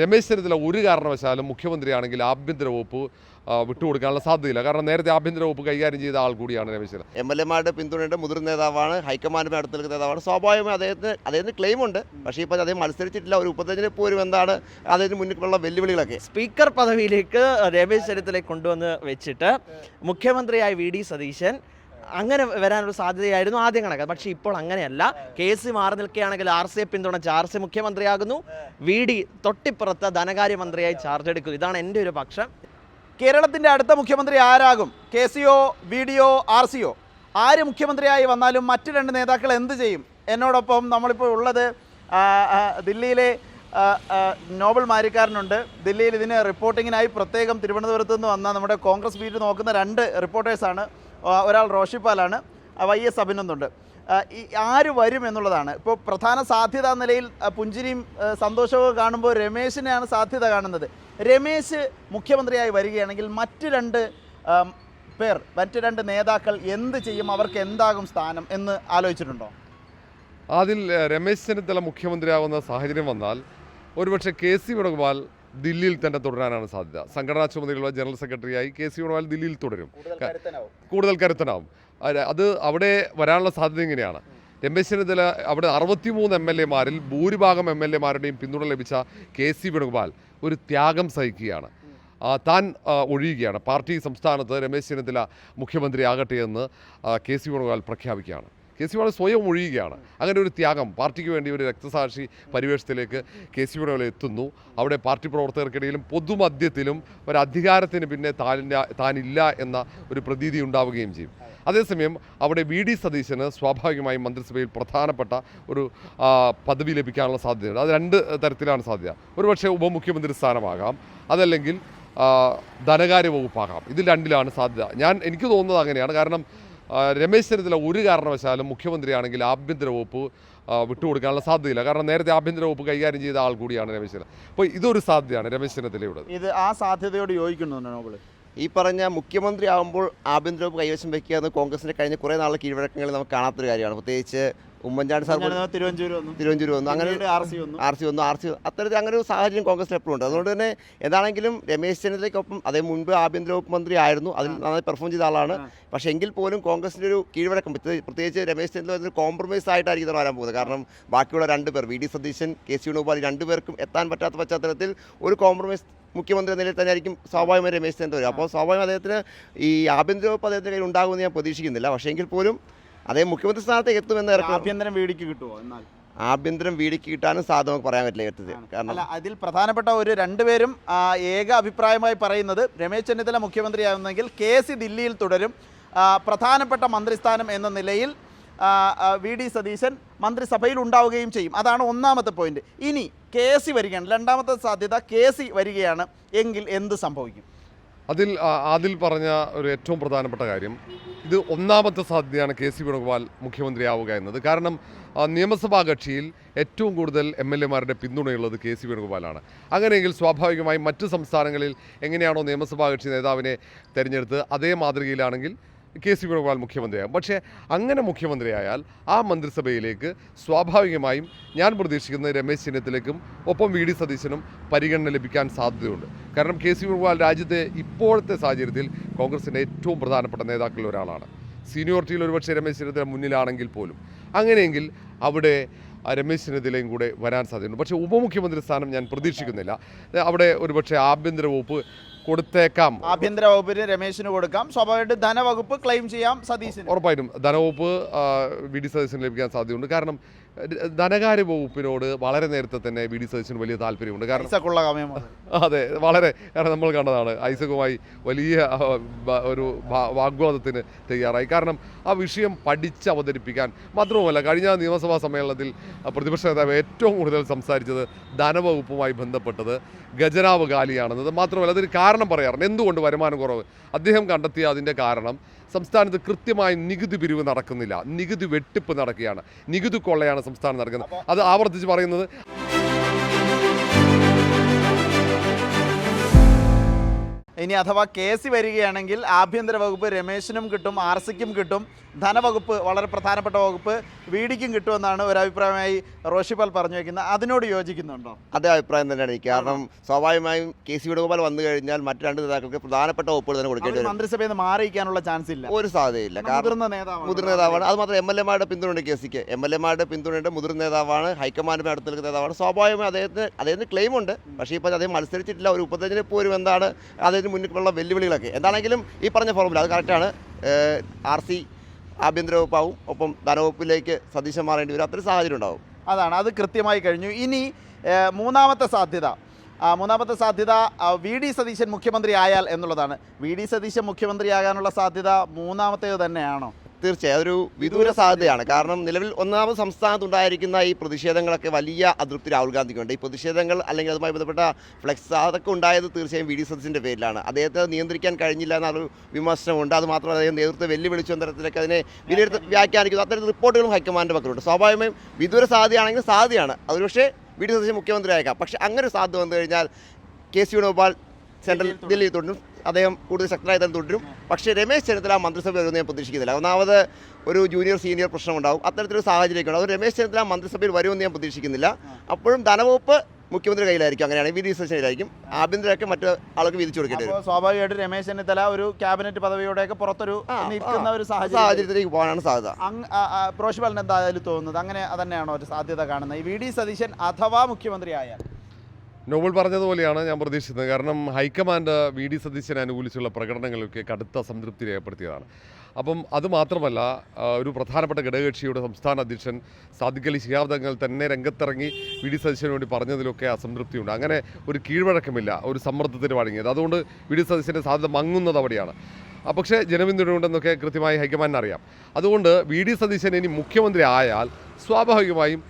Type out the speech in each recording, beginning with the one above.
രമേശ് ചെന്നിത്തല ഒരു കാരണവശാലും മുഖ്യമന്ത്രിയാണെങ്കിൽ ആഭ്യന്തര വകുപ്പ് വിട്ടുകൊടുക്കാനുള്ള സാധ്യതയില്ല. കാരണം നേരത്തെ ആഭ്യന്തര വകുപ്പ് കൈകാര്യം ചെയ്ത ആൾ കൂടിയാണ് രമേശ് ചെന്നിത്തല. MLA-മാരുടെ പിന്തുണയുടെ മുതിർന്ന നേതാവാണ്, ഹൈക്കമാൻഡുമായി അടുത്ത് നിൽക്കുന്ന നേതാവാണ്. സ്വാഭാവികമായി അദ്ദേഹത്തിന് ക്ലെയിമുണ്ട്. പക്ഷേ ഇപ്പോൾ അദ്ദേഹം മത്സരിച്ചിട്ടില്ല. ഒരു ഉപതെരഞ്ഞെടുപ്പ് പോലും എന്താണ് അതിന് മുന്നിലുള്ള വെല്ലുവിളികളൊക്കെ. സ്പീക്കർ പദവിയിലേക്ക് രമേശ് ചെന്നിത്തലയെ കൊണ്ടുവന്ന് വെച്ചിട്ട് മുഖ്യമന്ത്രിയായ VD സതീശൻ അങ്ങനെ വരാനൊരു സാധ്യതയായിരുന്നു ആദ്യം കണക്ക്. പക്ഷേ ഇപ്പോൾ അങ്ങനെയല്ല. KC മാറി നിൽക്കുകയാണെങ്കിൽ RC പിന്തുണച്ച് RC മുഖ്യമന്ത്രിയാകുന്നു, VD തൊട്ടിപ്പുറത്ത് ധനകാര്യമന്ത്രിയായി ചാർജ് എടുക്കുന്നു. ഇതാണ് എൻ്റെ ഒരു പക്ഷം. കേരളത്തിൻ്റെ അടുത്ത മുഖ്യമന്ത്രി ആരാകും? KCയോ VDയോ RCയോ? ആര് മുഖ്യമന്ത്രിയായി വന്നാലും മറ്റ് രണ്ട് നേതാക്കൾ എന്ത് ചെയ്യും? എന്നോടൊപ്പം നമ്മളിപ്പോൾ ഉള്ളത് ദില്ലിയിലെ നോബൽ മാരിക്കാരനുണ്ട്. ദില്ലിയിൽ ഇതിന് റിപ്പോർട്ടിങ്ങിനായി പ്രത്യേകം തിരുവനന്തപുരത്ത് നിന്ന് വന്ന നമ്മുടെ കോൺഗ്രസ് ബീറ്റ് നോക്കുന്ന രണ്ട് റിപ്പോർട്ടേഴ്സാണ്. ഒരാൾ റോഷിപ്പാലാണ്, YS അഭിനന്ദുണ്ട്. ആര് വരും എന്നുള്ളതാണ് ഇപ്പോൾ പ്രധാന സാധ്യത എന്ന നിലയിൽ. പുഞ്ചിരിയും സന്തോഷവും കാണുമ്പോൾ രമേശിനെയാണ് സാധ്യത കാണുന്നത്. രമേശ് മുഖ്യമന്ത്രിയായി വരികയാണെങ്കിൽ മറ്റ് രണ്ട് നേതാക്കൾ എന്ത് ചെയ്യും? അവർക്ക് എന്താകും സ്ഥാനം എന്ന് ആലോചിച്ചിട്ടുണ്ടോ? അതിൽ രമേശ് ചെന്നിത്തല മുഖ്യമന്ത്രിയാവുന്ന സാഹചര്യം വന്നാൽ ഒരുപക്ഷെ KC വേണുഗോപാൽ ദില്ലിയിൽ തന്നെ തുടരാനാണ് സാധ്യത. സംഘടനാ ചുമതലയുള്ള ജനറൽ സെക്രട്ടറിയായി KC വേണുഗോപാൽ ദില്ലിയിൽ തുടരും, കൂടുതൽ കരുത്തനാവും. അത് അവിടെ വരാനുള്ള സാധ്യത ഇങ്ങനെയാണ്. രമേശ് ചെന്നിത്തല അവിടെ 63 MLA-മാരിൽ ഭൂരിഭാഗം MLA-മാരുടെയും പിന്തുണ ലഭിച്ച KC വേണുഗോപാൽ ഒരു ത്യാഗം സഹിക്കുകയാണ്. താൻ ഒഴിയുകയാണ്. പാർട്ടി സംസ്ഥാനത്ത് രമേശ് ചെന്നിത്തല മുഖ്യമന്ത്രിയാകട്ടെ എന്ന് KC വേണുഗോപാൽ പ്രഖ്യാപിക്കുകയാണ്. KC വേണുഗോപാൽ സ്വയം ഒഴിയുകയാണ്. അങ്ങനെ ഒരു ത്യാഗം, പാർട്ടിക്ക് വേണ്ടി ഒരു രക്തസാക്ഷി പരിവേഷത്തിലേക്ക് KC വേണുഗോപാൽ എത്തുന്നു. അവിടെ പാർട്ടി പ്രവർത്തകർക്കിടയിലും പൊതുമധ്യത്തിലും ഒരു അധികാരത്തിന് പിന്നെ താനില്ല എന്ന ഒരു പ്രതീതി ഉണ്ടാവുകയും ചെയ്യും. അതേസമയം അവിടെ VD സതീശന് സ്വാഭാവികമായും മന്ത്രിസഭയിൽ പ്രധാനപ്പെട്ട ഒരു പദവി ലഭിക്കാനുള്ള സാധ്യതയുണ്ട്. അത് രണ്ട് തരത്തിലാണ് സാധ്യത. ഒരുപക്ഷെ ഉപമുഖ്യമന്ത്രി സ്ഥാനമാകാം, അതല്ലെങ്കിൽ ധനകാര്യ വകുപ്പാകാം. ഇതിൽ രണ്ടിലാണ് സാധ്യത. എനിക്ക് തോന്നുന്നത് അങ്ങനെയാണ്. കാരണം രമേശ് ചെന്നിത്തല ഒരു കാരണവശാലും മുഖ്യമന്ത്രിയാണെങ്കിൽ ആഭ്യന്തര വകുപ്പ് വിട്ടുകൊടുക്കാനുള്ള സാധ്യതയില്ല. കാരണം നേരത്തെ ആഭ്യന്തര വകുപ്പ് കൈകാര്യം ചെയ്ത ആൾ കൂടിയാണ് രമേശ് ചെന്നിത്തല. അപ്പോൾ ഇതൊരു സാധ്യതയാണ് രമേശ് ചെന്നിത്തലയുടെ. ഇത് ആ സാധ്യതയോട് യോജിക്കുന്നുണ്ടോ നോബിൾ? ഈ പറഞ്ഞ മുഖ്യമന്ത്രി ആകുമ്പോൾ ആഭ്യന്തര വകുപ്പ് കൈവശം വയ്ക്കുക എന്ന് കോൺഗ്രസിൻ്റെ കഴിഞ്ഞ കുറേ നാൾ കീഴ്വഴക്കങ്ങളിൽ നമുക്ക് കാണാത്തൊരു കാര്യമാണ്. പ്രത്യേകിച്ച് ഉമ്മൻചാണ്ടി സാർ തിരുവഞ്ചൂർ വന്നു, അങ്ങനെ RC വന്നു. അത്തരത്തിൽ അങ്ങനെ ഒരു സാഹചര്യം കോൺഗ്രസിന് എപ്പോഴും ഉണ്ട്. അതുകൊണ്ട് തന്നെ എന്താണെങ്കിലും രമേശ് ചെന്നിത്തലയ്ക്കൊപ്പം അതേ മുൻപ് ആഭ്യന്തര വകുപ്പ് മന്ത്രി ആയിരുന്നു, അതിൽ നന്നായി പെർഫോം ചെയ്ത ആളാണ്. പക്ഷേ എങ്കിൽ പോലും കോൺഗ്രസിൻ്റെ ഒരു കീഴ്വഴക്കം, പ്രത്യേകിച്ച് രമേശ് ചെന്നിത്തല ഒരു കോംപ്രമൈസ് ആയിട്ടായിരിക്കും വരാൻ പോകുന്നത്. കാരണം ബാക്കിയുള്ള രണ്ടുപേർ VD സതീശൻ, KC വേണുഗോപാൽ, രണ്ടുപേർക്കും എത്താൻ പറ്റാത്ത പശ്ചാത്തലത്തിൽ ഒരു കോംപ്രമൈസ് മുഖ്യമന്ത്രി എന്ന നിലയിൽ തന്നെ ആയിരിക്കും സ്വാഭാവികമായി രമേശ് ചെന്നിത്തല വരും. അപ്പോൾ സ്വാഭാവികം അദ്ദേഹത്തിന് ഈ ആഭ്യന്തര വകുപ്പ് അദ്ദേഹത്തിൻ്റെ കയ്യിൽ ഉണ്ടാകുമെന്ന് ഞാൻ പ്രതീക്ഷിക്കുന്നില്ല. പക്ഷേ എങ്കിൽ പോലും അദ്ദേഹം മുഖ്യമന്ത്രി സ്ഥാനത്തേക്ക് എത്തുമെന്ന് ആഭ്യന്തരം VDക്ക് കിട്ടുമോ? എന്നാൽ ആഭ്യന്തരം VDക്ക് കിട്ടാനും സാധ്യത നമുക്ക് പറയാൻ പറ്റില്ല. കാരണം അതിൽ പ്രധാനപ്പെട്ട ഒരു രണ്ടുപേരും ഏക അഭിപ്രായമായി പറയുന്നത് രമേശ് ചെന്നിത്തല മുഖ്യമന്ത്രിയാകുന്നെങ്കിൽ KC ദില്ലിയിൽ തുടരും. പ്രധാനപ്പെട്ട മന്ത്രിസ്ഥാനം എന്ന നിലയിൽ VD സതീശൻ മന്ത്രിസഭയിൽ ഉണ്ടാവുകയും ചെയ്യും. അതാണ് ഒന്നാമത്തെ പോയിന്റ്. ഇനി KC വരികയാണ്, രണ്ടാമത്തെ സാധ്യത KC വരികയാണ് എങ്കിൽ എന്ത് സംഭവിക്കും? അതിൽ പറഞ്ഞ ഒരു ഏറ്റവും പ്രധാനപ്പെട്ട കാര്യം, ഇത് ഒന്നാമത്തെ സാധ്യതയാണ് KC വേണുഗോപാൽ മുഖ്യമന്ത്രിയാവുക എന്നത്. കാരണം നിയമസഭാ കക്ഷിയിൽ ഏറ്റവും കൂടുതൽ MLA-മാരുടെ പിന്തുണയുള്ളത് KC വേണുഗോപാലാണ്. അങ്ങനെയെങ്കിൽ സ്വാഭാവികമായും മറ്റ് സംസ്ഥാനങ്ങളിൽ എങ്ങനെയാണോ നിയമസഭാ കക്ഷി നേതാവിനെ തിരഞ്ഞെടുത്ത് അതേ മാതൃകയിലാണെങ്കിൽ KC വേണുഗോപാൽ മുഖ്യമന്ത്രിയാകും. പക്ഷേ അങ്ങനെ മുഖ്യമന്ത്രിയായാൽ ആ മന്ത്രിസഭയിലേക്ക് സ്വാഭാവികമായും ഞാൻ പ്രതീക്ഷിക്കുന്നത് രമേശ് ചെന്നിത്തലയ്ക്കും ഒപ്പം VD സതീശനും പരിഗണന ലഭിക്കാൻ സാധ്യതയുണ്ട്. കാരണം KC വേണുഗോപാൽ രാജ്യത്തെ ഇപ്പോഴത്തെ സാഹചര്യത്തിൽ കോൺഗ്രസിൻ്റെ ഏറ്റവും പ്രധാനപ്പെട്ട നേതാക്കളിൽ ഒരാളാണ്. സീനിയോറിറ്റിയിൽ ഒരുപക്ഷെ രമേശ് ചെന്നിത്തല മുന്നിലാണെങ്കിൽ പോലും. അങ്ങനെയെങ്കിൽ അവിടെ രമേശ് ചെന്നിത്തലയും കൂടെ വരാൻ സാധ്യതയുണ്ട്. പക്ഷേ ഉപമുഖ്യമന്ത്രി സ്ഥാനം ഞാൻ പ്രതീക്ഷിക്കുന്നില്ല. അവിടെ ഒരുപക്ഷെ ആഭ്യന്തര വകുപ്പ് കൊടുത്തേക്കാം. ആഭ്യന്തര വകുപ്പിന് രമേശിന് കൊടുക്കാം. സ്വാഭാവികമായിട്ട് ധനവകുപ്പ് ക്ലെയിം ചെയ്യാം സതീശന്. ഉറപ്പായിട്ടും ധനവകുപ്പ് VD സതീശന് ലഭിക്കാൻ സാധ്യതയുണ്ട്. കാരണം ധനകാര്യ വകുപ്പിനോട് വളരെ നേരത്തെ തന്നെ VD സതീശന് വലിയ താല്പര്യമുണ്ട്. കാരണം അതെ, വളരെ. കാരണം നമ്മൾ കണ്ടതാണ്, ഐസകുമായി വലിയ ഒരു വാഗ്വാദത്തിന് തയ്യാറായി. കാരണം ആ വിഷയം അവതരിപ്പിക്കാൻ മാത്രവുമല്ല, കഴിഞ്ഞ നിയമസഭാ സമ്മേളനത്തിൽ പ്രതിപക്ഷ നേതാവ് ഏറ്റവും കൂടുതൽ സംസാരിച്ചത് ധനവകുപ്പുമായി ബന്ധപ്പെട്ടത് ഖജനാവ് കാലിയാണെന്നത് മാത്രമല്ല, അതൊരു കാരണം പറയാറുണ്ട്. എന്തുകൊണ്ട് വരുമാനം കുറവ്? അദ്ദേഹം കണ്ടെത്തിയ അതിൻ്റെ കാരണം സംസ്ഥാനത്ത് കൃത്യമായി നികുതി പിരിവ് നടക്കുന്നില്ല, നികുതി വെട്ടിപ്പ് നടക്കുകയാണ്, നികുതി കൊള്ളയാണ് സംസ്ഥാനം നടക്കുന്നത്. അത് ആവർത്തിച്ച് പറയുന്നത് ഇനി അഥവാ കേസ് വരികയാണെങ്കിൽ ആഭ്യന്തര വകുപ്പ് രമേശിനും കിട്ടും, ആർസിക്കും കിട്ടും, ധനവകുപ്പ് വളരെ പ്രധാനപ്പെട്ട വകുപ്പ് VDക്കും കിട്ടുമെന്നാണ് ഒരു അഭിപ്രായമായി റോഷിപാൽ പറഞ്ഞു വയ്ക്കുന്നത്. അതിനോട് യോജിക്കുന്നുണ്ടോ? അതേ അഭിപ്രായം തന്നെയാണ് എനിക്ക്. കാരണം സ്വാഭാവികമായും KC വേണുഗോപാൽ വന്നു കഴിഞ്ഞാൽ മറ്റ് രണ്ട് നേതാക്കൾക്ക് പ്രധാനപ്പെട്ട വകുപ്പുകൾ തന്നെ കൊടുക്കേണ്ടി വരും. മന്ത്രിസഭയിൽ നിന്ന് മാറിയിരിക്കാനുള്ള ചാൻസ് ഇല്ല, ഒരു സാധ്യതയില്ല. മുതിർന്ന നേതാവാണ്. അത് മാത്രം MLA-മാരുടെ പിന്തുണയുണ്ട് KCക്ക്. MLA-മാരുടെ പിന്തുണയുണ്ട്, മുതിർന്ന നേതാവാണ്, ഹൈക്കമാൻഡിന്റെ അടുത്ത് നിൽക്കുന്ന നേതാവാണ്. സ്വാഭാവികമായി അദ്ദേഹത്തിന് ക്ലെയിം ഉണ്ട്. പക്ഷേ ഇപ്പോൾ അദ്ദേഹം മത്സരിച്ചിട്ടില്ല. ഒരു ഉപതെരഞ്ഞെടുപ്പ് പോലും എന്താണ് അദ്ദേഹത്തിന് മുന്നിലുള്ള വെല്ലുവിളികളൊക്കെ എന്താണെങ്കിലും ഈ പറഞ്ഞ ഫോർമുല അത് കറക്റ്റാണ്. RC ആഭ്യന്തര വകുപ്പാവും, ഒപ്പം ധനവകുപ്പിലേക്ക് സതീശൻ മാറേണ്ടി വരും. അത്രയും സാഹചര്യം ഉണ്ടാവും. അതാണ്, അത് കൃത്യമായി കഴിഞ്ഞു. ഇനി മൂന്നാമത്തെ സാധ്യത VD സതീശൻ മുഖ്യമന്ത്രി ആയാൽ എന്നുള്ളതാണ്. VD സതീശൻ മുഖ്യമന്ത്രിയാകാനുള്ള സാധ്യത മൂന്നാമത്തേത് തന്നെയാണോ? തീർച്ചയായും അതൊരു വിദൂര സാധ്യതയാണ്. കാരണം നിലവിൽ ഒന്നാമത് സംസ്ഥാനത്തുണ്ടായിരിക്കുന്ന ഈ പ്രതിഷേധങ്ങളൊക്കെ വലിയ അതൃപ്തി രാഹുൽ ഗാന്ധിക്കുണ്ട്. ഈ പ്രതിഷേധങ്ങൾ അല്ലെങ്കിൽ അതുമായി ബന്ധപ്പെട്ട ഫ്ലെക്സ് അതൊക്കെ ഉണ്ടായത് തീർച്ചയായും VD സതീശൻ്റെ പേരിലാണ്. അദ്ദേഹത്തെ നിയന്ത്രിക്കാൻ കഴിഞ്ഞില്ല എന്നൊരു വിമർശനമുണ്ട്. അത് മാത്രമല്ല അദ്ദേഹം നേതൃത്വം വെല്ലുവിളിച്ചു എന്ന തരത്തിലൊക്കെ അതിനെ വ്യാഖ്യാനിക്കുന്നു. അത്തരത്തിൽ റിപ്പോർട്ടുകളും ഹൈക്കമാൻഡിൻ്റെ പക്കലുണ്ട്. സ്വാഭാവികമായും വിദൂര സാധ്യതയാണെങ്കിൽ സാധ്യതയാണ്. അതൊരു പക്ഷേ VD സതീശൻ മുഖ്യമന്ത്രി ആയേക്കാം. പക്ഷേ അങ്ങനെ ഒരു സാധ്യത വന്നു കഴിഞ്ഞാൽ KC വേണുഗോപാൽ സെൻട്രൽ ദില്ലിയിൽ തുടരും. അദ്ദേഹം കൂടുതൽ ശക്തനായി തന്നെ തുടരും. പക്ഷേ രമേശ് ചെന്നിത്തല മന്ത്രിസഭ വരുമെന്ന് ഞാൻ പ്രതീക്ഷിക്കുന്നില്ല. ഒന്നാമത് ഒരു ജൂനിയർ സീനിയർ പ്രശ്നമുണ്ടാവും. അത്തരത്തിലൊരു സാഹചര്യമൊക്കെ ഉണ്ടാവും. രമേശ് ചെന്നിത്തല മന്ത്രിസഭയിൽ വരുമെന്ന് ഞാൻ പ്രതീക്ഷിക്കുന്നില്ല. അപ്പോഴും ധനവകുപ്പ് മുഖ്യമന്ത്രി കയ്യിലായിരിക്കും. അങ്ങനെയാണ് VD സതീശനിലായിരിക്കും. ആഭ്യന്തരമൊക്കെ മറ്റു ആൾക്ക് വിധിച്ചു കൊടുക്കേണ്ടി വരും. സ്വാഭാവികമായിട്ട് രമേശ് ചെന്നിത്തല ഒരു ക്യാബിനറ്റ് പദവിയോടെയൊക്കെ പുറത്തൊരു നിൽക്കുന്ന ഒരു സാഹചര്യത്തിലേക്ക് പോകാനാണ് സാധ്യത. റോഷിപാലിന് എന്തായാലും തോന്നുന്നത് അങ്ങനെ തന്നെയാണോ ഒരു സാധ്യത കാണുന്നത്? ഈ VD സതീശൻ അഥവാ മുഖ്യമന്ത്രി ആയാൽ നോബൽ പറഞ്ഞതുപോലെയാണ് ഞാൻ പ്രതീക്ഷിച്ചത്. കാരണം ഹൈക്കമാൻഡ് VD സതീശനെ അനുകൂലിച്ചുള്ള പ്രകടനങ്ങളൊക്കെ കടുത്ത സംതൃപ്തി രേഖപ്പെടുത്തിയതാണ്. അപ്പം അതുമാത്രമല്ല, ഒരു പ്രധാനപ്പെട്ട ഘടകകക്ഷിയുടെ സംസ്ഥാന അധ്യക്ഷൻ സാദിഖ് അലി ശിഹാബ് തങ്ങൾ തന്നെ രംഗത്തിറങ്ങി VD സതീശന് വേണ്ടി പറഞ്ഞതിലൊക്കെ അസംതൃപ്തിയുണ്ട്. അങ്ങനെ ഒരു കീഴ്വഴക്കമില്ല, ഒരു സമ്മർദ്ദത്തിന് വഴങ്ങിയത്. അതുകൊണ്ട് VD സതീശൻ്റെ സാധ്യത മങ്ങുന്നത് അവിടെയാണ്. പക്ഷേ ജനപിന്തുണയുണ്ടെന്നൊക്കെ കൃത്യമായി ഹൈക്കമാൻഡിന് അറിയാം. അതുകൊണ്ട് VD സതീശൻ ഇനി മുഖ്യമന്ത്രി ആയാൽ സ്വാഭാവികമായും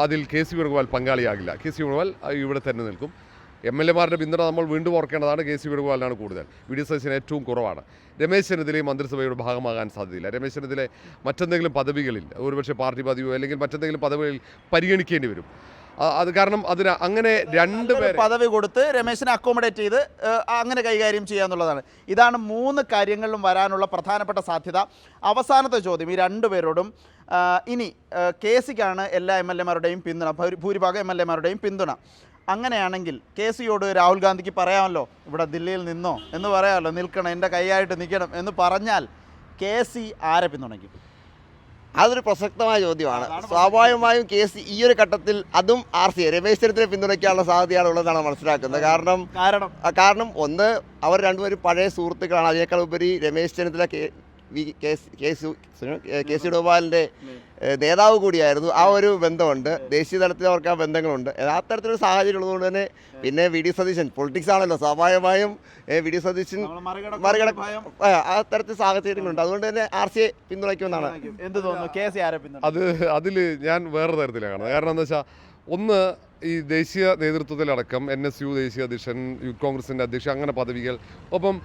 അതിൽ KC വേണുഗോപാൽ പങ്കാളിയാകില്ല. KC വേണുഗോപാൽ ഇവിടെ തന്നെ നിൽക്കും. MLA-മാരുടെ പിന്തുണ നമ്മൾ വീണ്ടും ഓർക്കേണ്ടതാണ്. KC വേണുഗോപാലിനാണ് കൂടുതൽ, VD സതീശന് ഏറ്റവും കുറവാണ്. രമേശ് ചെന്നിത്തലയും മന്ത്രിസഭയുടെ ഭാഗമാകാൻ സാധ്യതയില്ല. രമേശ് ചെന്നിത്തല മറ്റെന്തെങ്കിലും പദവികളിൽ, ഒരുപക്ഷെ പാർട്ടി പദവിയോ അല്ലെങ്കിൽ മറ്റെന്തെങ്കിലും പദവികളിൽ പരിഗണിക്കേണ്ടി വരും. അത് കാരണം അതിന് അങ്ങനെ രണ്ടുപേരെ പദവി കൊടുത്ത് രമേശിനെ അക്കോമഡേറ്റ് ചെയ്ത് അങ്ങനെ കൈകാര്യം ചെയ്യുക എന്നുള്ളതാണ്. ഇതാണ് മൂന്ന് കാര്യങ്ങളിലും വരാനുള്ള പ്രധാനപ്പെട്ട സാധ്യത. അവസാനത്തെ ചോദ്യം ഈ രണ്ടുപേരോടും. ഇനി KCക്കാണ് എല്ലാ MLA-മാരുടെയും പിന്തുണ, ഭൂരിഭാഗം MLA-മാരുടെയും പിന്തുണ. അങ്ങനെയാണെങ്കിൽ KCയോട് രാഹുൽ ഗാന്ധിക്ക് പറയാമല്ലോ, ഇവിടെ ദില്ലിയിൽ നിന്നോ എന്ന് പറയാമല്ലോ, നിൽക്കണം, എൻ്റെ കൈയായിട്ട് നിൽക്കണം എന്ന് പറഞ്ഞാൽ KC ആരെ പിന്തുണയ്ക്കും? അതൊരു പ്രസക്തമായ ചോദ്യമാണ്. സ്വാഭാവികമായും KC ഈ ഒരു ഘട്ടത്തിൽ അതും RC രമേശ് ചെന്നിത്തല പിന്തുണയ്ക്കാനുള്ള സാധ്യതയാണ് ഉള്ളതാണ് മനസ്സിലാക്കുന്നത്. കാരണം ഒന്ന്, അവർ രണ്ടുപേരും പഴയ സുഹൃത്തുക്കളാണ്. അതിനേക്കാൾ ഉപരി രമേശ് ചെന്നിത്തല KC വേണുഗോപാലിൻ്റെ നേതാവ് കൂടിയായിരുന്നു. ആ ഒരു ബന്ധമുണ്ട്. ദേശീയ തലത്തിൽ അവർക്ക് ആ ബന്ധങ്ങളുണ്ട്. അത്തരത്തിലൊരു സാഹചര്യം ഉള്ളതുകൊണ്ട് തന്നെ പിന്നെ VD സതീശൻ പൊളിറ്റിക്സ് ആണല്ലോ, സ്വാഭാവികമായും VD സതീശൻ ആ തരത്തിൽ സാഹചര്യങ്ങളുണ്ട്. അതുകൊണ്ട് തന്നെ RC പിന്തുണയ്ക്കുമെന്നാണ്. എന്ത് തോന്നുന്നു, KC ആരെ പിന്തുണ? അതിൽ ഞാൻ വേറെ തരത്തിലാണ് കാണുന്നത്. കാരണം എന്താ വെച്ചാൽ, ഒന്ന്, ഈ ദേശീയ നേതൃത്വത്തിലടക്കം NSU ദേശീയ അധ്യക്ഷൻ, യൂത്ത് കോൺഗ്രസിൻ്റെ അധ്യക്ഷൻ, അങ്ങനെ പദവികൾ. ഒപ്പം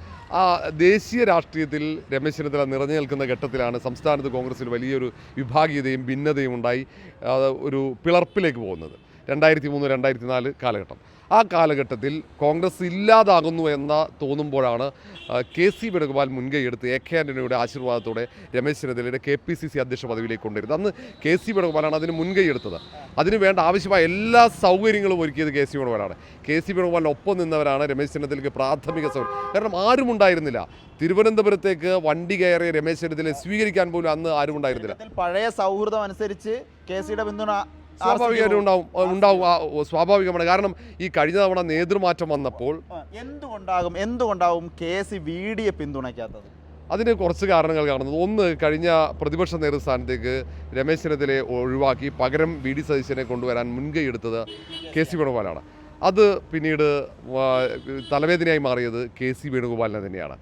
ആ ദേശീയ രാഷ്ട്രീയത്തിൽ രമേശ് ചെന്നിത്തല നിറഞ്ഞു നിൽക്കുന്ന ഘട്ടത്തിലാണ് സംസ്ഥാനത്ത് കോൺഗ്രസിൽ വലിയൊരു വിഭാഗീയതയും ഭിന്നതയും ഉണ്ടായി ഒരു പിളർപ്പിലേക്ക് പോകുന്നത്. 2003-2004 കാലഘട്ടം. ആ കാലഘട്ടത്തിൽ കോൺഗ്രസ് ഇല്ലാതാകുന്നു എന്ന തോന്നുമ്പോഴാണ് KC വേണുഗോപാൽ മുൻകൈയെടുത്ത് AK ആൻ്റണിയുടെ ആശീർവാദത്തോടെ രമേശ് ചെന്നിത്തലയുടെ KPCC അധ്യക്ഷ പദവിയിലേക്ക് കൊണ്ടുവരുന്നത്. അന്ന് KC വേണുഗോപാലാണ് അതിന് മുൻകൈയെടുത്തത്. അതിന് വേണ്ട ആവശ്യമായ എല്ലാ സൗകര്യങ്ങളും ഒരുക്കിയത് KC വേണുഗോപാലാണ്. KC വേണുഗോപാലിനൊപ്പം നിന്നവരാണ് രമേശ് ചെന്നിത്തലയ്ക്ക് പ്രാഥമിക സൗകര്യം. കാരണം ആരും ഉണ്ടായിരുന്നില്ല. തിരുവനന്തപുരത്തേക്ക് വണ്ടി കയറിയ രമേശ് ചെന്നിത്തലയെ സ്വീകരിക്കാൻ പോലും അന്ന് ആരും ഉണ്ടായിരുന്നില്ല. പഴയ സൗഹൃദം അനുസരിച്ച് KCയുടെ പിന്തുണ സ്വാഭാവികമായിട്ടും ഉണ്ടാവും. സ്വാഭാവികമാണ്. കാരണം ഈ കഴിഞ്ഞ തവണ നേതൃമാറ്റം വന്നപ്പോൾ എന്തുകൊണ്ടാവും KC VDയെ പിന്തുണയ്ക്കാത്തത്? അതിന് കുറച്ച് കാരണങ്ങൾ കാണുന്നത്. ഒന്ന്, കഴിഞ്ഞ പ്രതിപക്ഷ നേതൃസ്ഥാനത്തേക്ക് രമേശ് ചെന്നിത്തലയെ ഒഴിവാക്കി പകരം VD സതീശനെ കൊണ്ടുവരാൻ മുൻകൈയെടുത്തത് KC വേണുഗോപാലാണ്. അത് പിന്നീട് തലവേദനയായി മാറിയത് KC വേണുഗോപാലിനെ തന്നെയാണ്.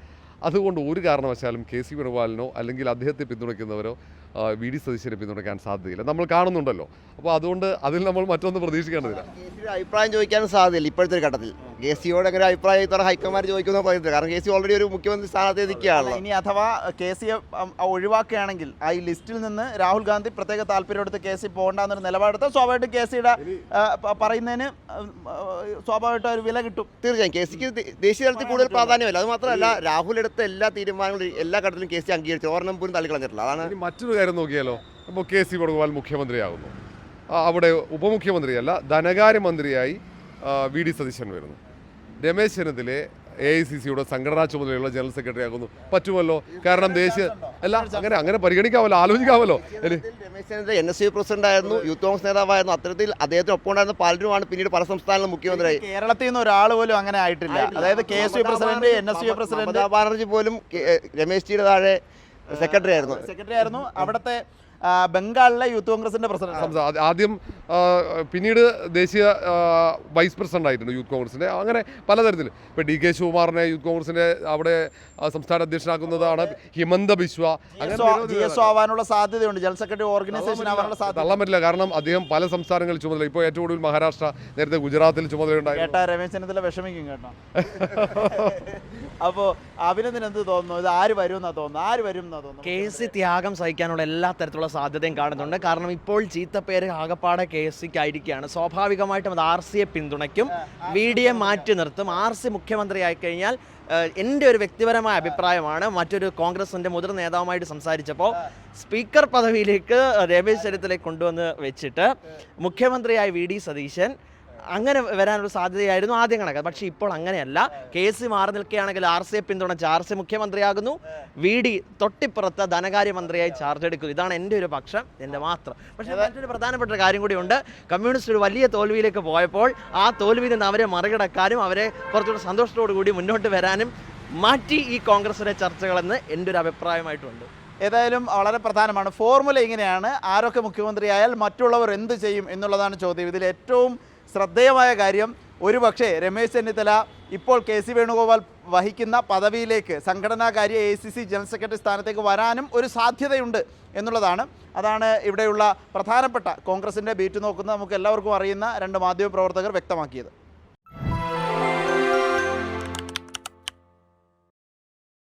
അതുകൊണ്ട് ഒരു കാരണവശാലും KC വേണുഗോപാലിനോ അല്ലെങ്കിൽ അദ്ദേഹത്തെ പിന്തുണയ്ക്കുന്നവരോ VD സതീശനെ പിന്തുണയ്ക്കാൻ സാധ്യതയില്ല. നമ്മൾ കാണുന്നുണ്ടല്ലോ. അപ്പോൾ അതുകൊണ്ട് അതിൽ നമ്മൾ മറ്റൊന്നും പ്രതീക്ഷിക്കേണ്ടതില്ല. KCയുടെ അഭിപ്രായം ചോദിക്കാനും സാധ്യതയില്ല ഇപ്പോഴത്തെ ഒരു ഘട്ടത്തിൽ. കെ സിയോട് അങ്ങനെ അഭിപ്രായം ഇത്തവണ ഹൈക്കമാൻഡ് ചോദിക്കുമെന്ന് പറയുന്നത്. കാരണം കെ സി ഓൾറെഡി ഒരു മുഖ്യമന്ത്രി സ്ഥാനത്ത് നിൽക്കുകയാണല്ലോ. ഇനി അഥവാ കെ സിയെ ഒഴിവാക്കുകയാണെങ്കിൽ ആ ഈ ലിസ്റ്റിൽ നിന്ന് രാഹുൽ ഗാന്ധി പ്രത്യേക താല്പര്യമെടുത്ത് കെ സി പോകണ്ടെന്നൊരു നിലപാടെടുത്ത് സ്വാഭാവികമായിട്ടും കെ സിയുടെ പറയുന്നതിന് സ്വാഭാവികമായിട്ടും ഒരു വില കിട്ടും. തീർച്ചയായും കെ സിക്ക് ദേശീയ തലത്തിൽ കൂടുതൽ പ്രാധാന്യമില്ല. അത് മാത്രമല്ല രാഹുൽ എടുത്ത എല്ലാ തീരുമാനങ്ങളും എല്ലാ ഘട്ടത്തിലും കെ സി അംഗീകരിച്ചു, ഒരെണ്ണം പോലും തള്ളിക്കളഞ്ഞിട്ടില്ല. അതാണ് ഇനി മറ്റൊരു കാര്യം നോക്കിയാലോ, ഇപ്പോൾ കെ സി വേണുഗോപാൽ മുഖ്യമന്ത്രിയാകുന്നു, അവിടെ ഉപമുഖ്യമന്ത്രിയല്ല ധനകാര്യമന്ത്രിയായി വി ഡി സതീശൻ വരുന്നു. രമേശ് ചെന്നിത്തലയെ AICCയുടെ സംഘടനാ ചുമതലയുള്ള ജനറൽ സെക്രട്ടറി ആകുന്നു. പറ്റുമല്ലോ, കാരണം ദേശീയ അല്ല അങ്ങനെ പരിഗണിക്കാമല്ലോ, ആലോചിക്കാമല്ലോ. രമേശ് ചെന്നിത്തല NSU പ്രസിഡന്റ് ആയിരുന്നു, യൂത്ത് കോൺഗ്രസ് നേതാവായിരുന്നു. അത്തരത്തിൽ അദ്ദേഹത്തിന് ഒപ്പം ഉണ്ടായിരുന്ന പലരുമാണ് പിന്നീട് പല സംസ്ഥാനങ്ങളിലും മുഖ്യമന്ത്രിയായി. കേരളത്തിൽ നിന്ന് ഒരാൾ പോലും അങ്ങനെ ആയിട്ടില്ല. അതായത് KSU president, NSU president Mamata Banerjee പോലും രമേശ് ജിയുടെ താഴെ സെക്രട്ടറി ആയിരുന്നു. അവിടുത്തെ ബംഗാളിലെ യൂത്ത് കോൺഗ്രസിന്റെ പ്രസിഡന്റ് ആദ്യം പിന്നീട് ദേശീയ വൈസ് പ്രസിഡന്റ് ആയിട്ടുണ്ട് യൂത്ത് കോൺഗ്രസിന്റെ. അങ്ങനെ പലതരത്തിൽ ഇപ്പോൾ DK ശിവകുമാറിനെ യൂത്ത് കോൺഗ്രസിന്റെ അവിടെ സംസ്ഥാന അധ്യക്ഷനാക്കുന്നതാണ് ഹിമന്ത ബിശ്വ. ആവാനുള്ള സാധ്യതയുണ്ട്, ജനറൽ സെക്രട്ടറി ഓർഗനൈസേഷൻ ആവാനുള്ള സാധ്യത തള്ളാൻ പറ്റില്ല. കാരണം അദ്ദേഹം പല സംസ്ഥാനങ്ങളിൽ ചുമതല, ഇപ്പോൾ ഏറ്റവും കൂടുതൽ മഹാരാഷ്ട്ര, നേരത്തെ ഗുജറാത്തിൽ ചുമതലയുണ്ടായി. കേട്ടാ രമേശ് ചെന്നിത്തല വിഷമിക്കും കേട്ടോ. അപ്പോൾ അഭിനന്ദന് എന്ത് തോന്നുന്നു, ഇത് ആര് വരും എന്നാ തോന്നുന്നു? കെ സി ത്യാഗം സഹിക്കാനുള്ള എല്ലാ തരത്തിലുള്ള സാധ്യതയും കാണുന്നുണ്ട്. കാരണം ഇപ്പോൾ ചീത്തപ്പേര് ആകപ്പാടെ കെ സിക്ക് ആയിരിക്കുകയാണ്. സ്വാഭാവികമായിട്ടും അത് RCയെ പിന്തുണയ്ക്കും, VDയെ മാറ്റി നിർത്തും. RC മുഖ്യമന്ത്രിയായി കഴിഞ്ഞാൽ എൻ്റെ ഒരു വ്യക്തിപരമായ അഭിപ്രായമാണ്, മറ്റൊരു കോൺഗ്രസിൻ്റെ മുതിർന്ന നേതാവുമായിട്ട് സംസാരിച്ചപ്പോൾ സ്പീക്കർ പദവിയിലേക്ക് രമേശ് ചെന്നിത്തലയെ കൊണ്ടുവന്ന് വെച്ചിട്ട് മുഖ്യമന്ത്രിയായ VD സതീശൻ അങ്ങനെ വരാനൊരു സാധ്യതയായിരുന്നു ആദ്യം കണക്ക്. പക്ഷേ ഇപ്പോൾ അങ്ങനെയല്ല. കെ സി മാറി നിൽക്കുകയാണെങ്കിൽ RCയെ പിന്തുണച്ച് RC മുഖ്യമന്ത്രിയാകുന്നു, VD തൊട്ടിപ്പുറത്ത് ധനകാര്യമന്ത്രിയായി ചാർജ് എടുക്കുന്നു. ഇതാണ് എൻ്റെ ഒരു പക്ഷം, എൻ്റെ മാത്രം. പക്ഷേ മറ്റൊരു പ്രധാനപ്പെട്ട കാര്യം കൂടിയുണ്ട്. കമ്മ്യൂണിസ്റ്റ് ഒരു വലിയ തോൽവിയിലേക്ക് പോയപ്പോൾ ആ തോൽവിയിൽ നിന്ന് അവരെ മറികടക്കാനും അവരെ കുറച്ചുകൂടി സന്തോഷത്തോടു കൂടി മുന്നോട്ട് വരാനും മാറ്റി ഈ കോൺഗ്രസിലെ ചർച്ചകളെന്ന് എൻ്റെ ഒരു അഭിപ്രായമായിട്ടുണ്ട്. ഏതായാലും വളരെ പ്രധാനമാണ്. ഫോർമുല ഇങ്ങനെയാണ്, ആരൊക്കെ മുഖ്യമന്ത്രിയായാൽ മറ്റുള്ളവർ എന്ത് ചെയ്യും എന്നുള്ളതാണ് ചോദ്യം. ഇതിൽ ഏറ്റവും ശ്രദ്ധേയമായ കാര്യം, ഒരുപക്ഷേ രമേശ് ചെന്നിത്തല ഇപ്പോൾ KC വേണുഗോപാൽ വഹിക്കുന്ന പദവിയിലേക്ക് സംഘടനാകാര്യ AICC ജനറൽ സെക്രട്ടറി സ്ഥാനത്തേക്ക് വരാനും ഒരു സാധ്യതയുണ്ട് എന്നുള്ളതാണ്. അതാണ് ഇവിടെയുള്ള പ്രധാനപ്പെട്ട കോൺഗ്രസിൻ്റെ ബീറ്റ് നോക്കുന്ന നമുക്ക് എല്ലാവർക്കും അറിയുന്ന രണ്ട് മാധ്യമപ്രവർത്തകർ വ്യക്തമാക്കിയത്.